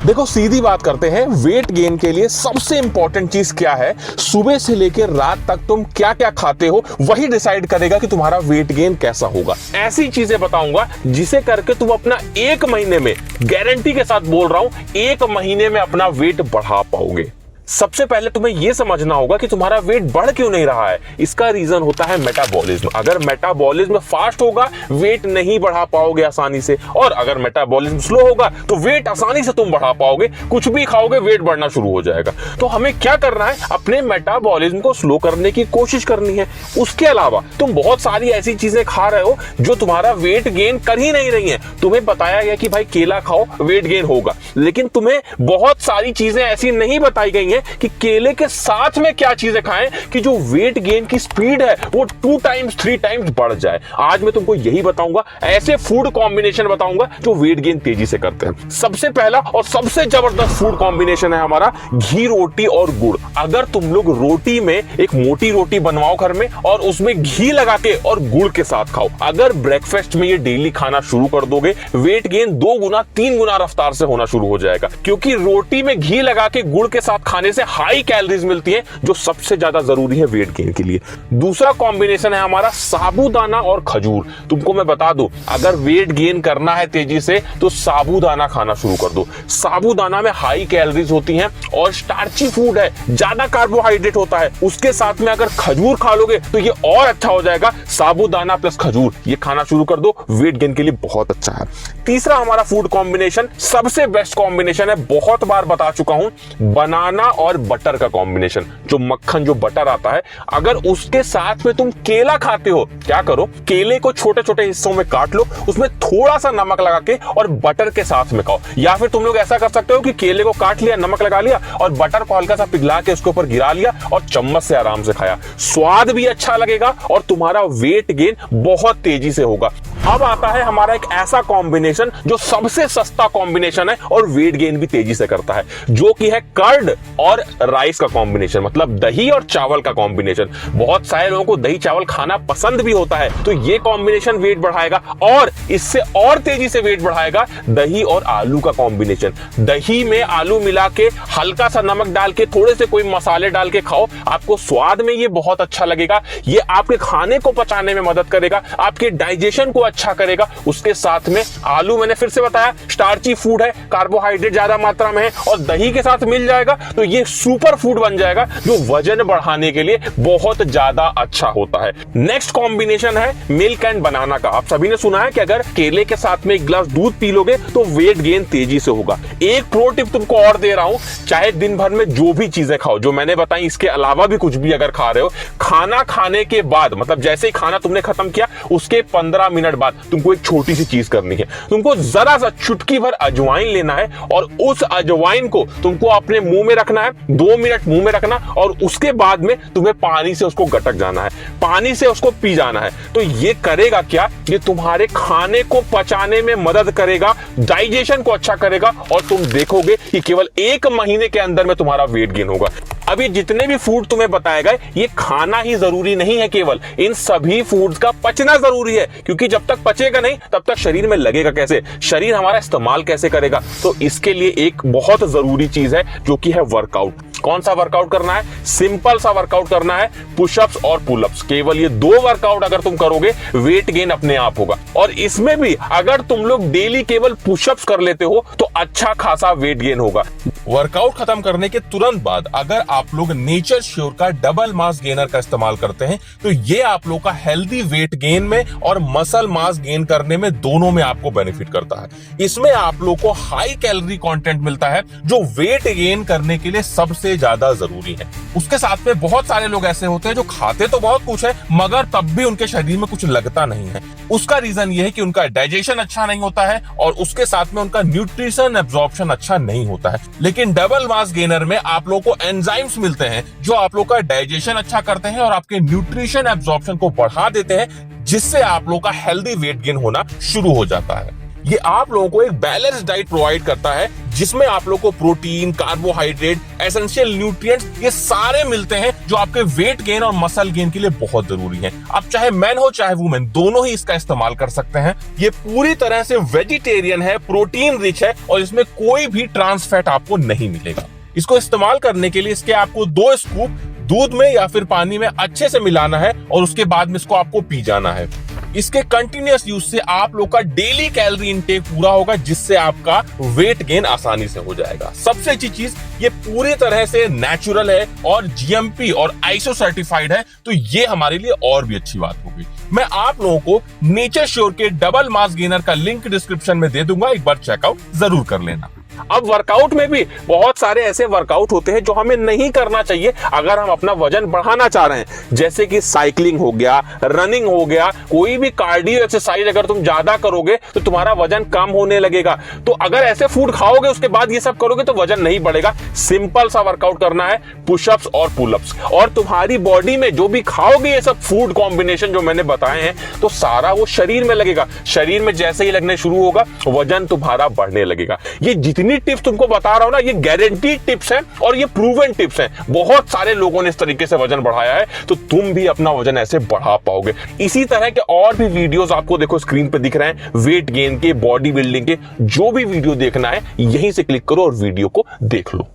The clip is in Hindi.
देखो सीधी बात करते हैं, वेट गेन के लिए सबसे इंपॉर्टेंट चीज क्या है? सुबह से लेकर रात तक तुम क्या क्या खाते हो वही डिसाइड करेगा कि तुम्हारा वेट गेन कैसा होगा। ऐसी चीजें बताऊंगा जिसे करके तुम अपना 1 महीने में, गारंटी के साथ बोल रहा हूं, 1 महीने में अपना वेट बढ़ा पाओगे। सबसे पहले तुम्हें यह समझना होगा कि तुम्हारा वेट बढ़ क्यों नहीं रहा है। इसका रीजन होता है मेटाबॉलिज्म। अगर मेटाबॉलिज्म फास्ट होगा वेट नहीं बढ़ा पाओगे आसानी से, और अगर मेटाबॉलिज्म स्लो होगा तो वेट आसानी से तुम बढ़ा पाओगे। कुछ भी खाओगे वेट बढ़ना शुरू हो जाएगा। तो हमें क्या करना है? अपने मेटाबॉलिज्म को स्लो करने की कोशिश करनी है। उसके अलावा तुम बहुत सारी ऐसी चीजें खा रहे हो जो तुम्हारा वेट गेन कर ही नहीं रही है। तुम्हें बताया गया कि भाई केला खाओ वेट गेन होगा, लेकिन तुम्हें बहुत सारी चीजें ऐसी नहीं बताई गई कि केले के साथ में क्या चीजें खाएं कि जो वेट गेन की स्पीड है वो 2 टाइम्स 3 टाइम्स बढ़ जाए। आज मैं तुमको यही बताऊंगा, ऐसे फूड कॉम्बिनेशन बताऊंगा जो वेट गेन तेजी से करते हैं। सबसे पहला और सबसे जबरदस्त फूड कॉम्बिनेशन है हमारा घी रोटी और गुड़। अगर तुम लोग रोटी में एक मोटी रोटी बनवाओ घर में और उसमें घी लगा के और गुड़ के साथ खाओ, अगर ब्रेकफास्ट में ये डेली खाना शुरू कर दोगे, वेट गेन 2 गुना 3 गुना रफ्तार से होना शुरू हो जाएगा। क्योंकि रोटी में घी लगा के गुड़ के साथ खाने से हाई कैलोरीज मिलती है जो सबसे ज्यादा जरूरी है वेट गेन के लिए। दूसरा कॉम्बिनेशन है हमारा साबूदाना और खजूर। तुमको मैं बता दूं, अगर वेट गेन करना है तेजी से तो साबूदाना खाना शुरू कर दो। साबूदाना में हाई कैलोरीज होती हैं और स्टार्ची फूड है, ज्यादा कार्बोहाइड्रेट होता है। उसके साथ में अगर खजूर खा लोगे तो ये और अच्छा हो जाएगा। साबूदाना प्लस खजूर ये खाना शुरू कर दो, वेट गेन के लिए बहुत अच्छा है। तीसरा हमारा फूड कॉम्बिनेशन सबसे बेस्ट कॉम्बिनेशन है, बहुत बार बता चुका हूं, बनाना और बटर का कॉम्बिनेशन। जो मक्खन जो बटर आता है, अगर उसके साथ में तुम केला खाते हो, क्या करो, केले को छोटे छोटे हिस्सों में काट लो, उसमें थोड़ा सा नमक लगा के और बटर के साथ में खाओ। या फिर तुम लोग ऐसा कर सकते हो कि केले को काट लिया, नमक लगा लिया और बटर को हल्का सा पिघला के उसके ऊपर गिरा लिया और चम्मच से आराम से खाया। स्वाद भी अच्छा लगेगा और तुम्हारा वेट गेन बहुत तेजी से होगा। अब आता है हमारा एक ऐसा कॉम्बिनेशन जो सबसे सस्ता कॉम्बिनेशन है और वेट गेन भी तेजी से करता है, जो कि है कर्ड और राइस का कॉम्बिनेशन, मतलब दही और चावल का कॉम्बिनेशन। बहुत सारे लोगों को दही चावल खाना पसंद भी होता है, तो ये कॉम्बिनेशन वेट बढ़ाएगा। और इससे और तेजी से वेट बढ़ाएगा दही और आलू का कॉम्बिनेशन। दही में आलू मिला के हल्का सा नमक डाल के, थोड़े से कोई मसाले डाल के खाओ, आपको स्वाद में ये बहुत अच्छा लगेगा। ये आपके खाने को पचाने में मदद करेगा, आपके डाइजेशन को अच्छा करेगा। उसके साथ में आलू, मैंने फिर से बताया, स्टार्ची फूड है, कार्बोहाइड्रेट ज्यादा मात्रा में है, और दही के साथ मिल जाएगा तो ये सुपर फूड बन जाएगा जो वजन बढ़ाने के लिए बहुत ज्यादा अच्छा होता है। नेक्स्ट कॉम्बिनेशन है मिल्क एंड बनाना का। आप सभी ने सुना है कि अगर केले के साथ में 1 गिलास दूध पी लोगे तो वेट गेन तेजी से होगा। एक प्रो टिप तुमको और दे रहा हूं, चाहे दिन भर में जो भी चीजें खाओ जो मैंने बताई, इसके अलावा भी कुछ भी अगर खा रहे हो, खाना खाने के बाद, मतलब जैसे ही खाना तुमने खत्म किया उसके 15 मिनट बाद तुमको एक छोटी सी चीज करनी है। तुमको जरा सा चुटकी भर अजवाइन लेना है और उस अजवाइन को तुमको अपने मुंह में रखना है, 2 मिनट मुंह में रखना, और उसके बाद में तुम्हें पानी से उसको गटक जाना है, पानी से उसको पी जाना है। तो ये करेगा क्या? ये तुम्हारे खाने को पचाने में मदद करेगा, डाइजेशन को अच्छा करेगा, और तुम देखोगे कि केवल 1 महीने के अंदर में तुम्हारा वेट गेन होगा। अब ये जितने भी फूड तुम्हें बताए गए, ये खाना ही जरूरी नहीं है, केवल इन सभी फूड्स का पचना जरूरी है, क्योंकि जब तक पचेगा नहीं तब तक शरीर में लगेगा कैसे, शरीर हमारा इस्तेमाल कैसे करेगा। तो इसके लिए एक बहुत जरूरी चीज है जो कि है वर्कआउट। कौन सा वर्कआउट करना है? सिंपल सा वर्कआउट करना है, पुशअप्स और पुलअप्स। केवल ये 2 वर्कआउट अगर तुम करोगे, वेट गेन अपने आप होगा। और इसमें भी अगर तुम लोग डेली केवल पुशअप्स कर लेते हो तो अच्छा खासा वेट गेन होगा। वर्कआउट खत्म करने के तुरंत बाद अगर आप लोग नेचर श्योर का डबल मास गेनर का इस्तेमाल करते हैं तो ये आप लोग का हेल्दी वेट गेन में और मसल मास गेन करने में, दोनों में आपको बेनिफिट करता है। इसमें आप लोग को हाई कैलोरी कंटेंट मिलता है जो वेट गेन करने के लिए सबसे ज्यादा जरूरी है। उसके साथ में बहुत सारे लोग ऐसे होते हैं जो खाते तो बहुत कुछ है मगर तब भी उनके शरीर में कुछ लगता नहीं है। उसका रीजन ये है कि उनका डाइजेशन अच्छा नहीं होता है और उसके साथ में उनका न्यूट्रिशन एब्जॉर्प्शन अच्छा नहीं होता है। लेकिन डबल मास गेनर में आप लोग को एंजाइम्स मिलते हैं जो आप लोग का डाइजेशन अच्छा करते हैं और आपके न्यूट्रिशन एब्जॉर्प्शन को बढ़ा देते हैं, जिससे आप लोग का हेल्दी वेट गेन होना शुरू हो जाता है। ये आप लोगों को एक बैलेंस डाइट प्रोवाइड करता है जिसमें आप लोगों को प्रोटीन, कार्बोहाइड्रेट, एसेंशियल न्यूट्रिएंट्स ये सारे मिलते हैं जो आपके वेट गेन और मसल गेन के लिए बहुत जरूरी है। आप चाहे मैन हो चाहे वुमेन, दोनों ही इसका इस्तेमाल कर सकते हैं। ये पूरी तरह से वेजिटेरियन है, प्रोटीन रिच है और इसमें कोई भी ट्रांस फैट आपको नहीं मिलेगा। इसको इस्तेमाल करने के लिए इसके आपको 2 स्कूप दूध में या फिर पानी में अच्छे से मिलाना है और उसके बाद में इसको आपको पी जाना है। इसके कंटिन्यूअस यूज से आप लोग का डेली कैलोरी इनटेक पूरा होगा जिससे आपका वेट गेन आसानी से हो जाएगा। सबसे अच्छी चीज ये पूरी तरह से नेचुरल है और जीएमपी और आईएसओ सर्टिफाइड है, तो ये हमारे लिए और भी अच्छी बात होगी। मैं आप लोगों को नेचर श्योर के डबल मास गेनर का लिंक डिस्क्रिप्शन में दे दूंगा, एक बार चेकआउट जरूर कर लेना। अब वर्कआउट में भी बहुत सारे ऐसे वर्कआउट होते हैं जो हमें नहीं करना चाहिए अगर हम अपना वजन बढ़ाना चाह रहे हैं, जैसे कि साइकिलिंग हो गया, रनिंग हो गया, कोई भी कार्डियो एक्सरसाइज अगर तुम ज्यादा करोगे तो तुम्हारा वजन कम होने लगेगा। तो अगर ऐसे फूड खाओगे उसके बाद ये सब करोगे तो वजन नहीं बढ़ेगा। सिंपल सा वर्कआउट करना है, पुशअप्स और पुलअप्स, और तुम्हारी बॉडी में जो भी खाओगे ये सब फूड कॉम्बिनेशन जो मैंने बताए हैं तो सारा वो शरीर में लगेगा। शरीर में जैसे ही लगने शुरू होगा वजन तुम्हारा बढ़ने लगेगा। ये जितनी टिप्स तुमको बता रहा हूं ना, ये गारंटीड टिप्स हैं और ये प्रूवन टिप्स हैं। बहुत सारे लोगों ने इस तरीके से वजन बढ़ाया है, तो तुम भी अपना वजन ऐसे बढ़ा पाओगे। इसी तरह के और भी वीडियोस आपको देखो स्क्रीन पे दिख रहे हैं, वेट गेन के, बॉडी बिल्डिंग के। जो भी वीडियो देखना है यहीं से क्लिक करो और वीडियो को देख लो।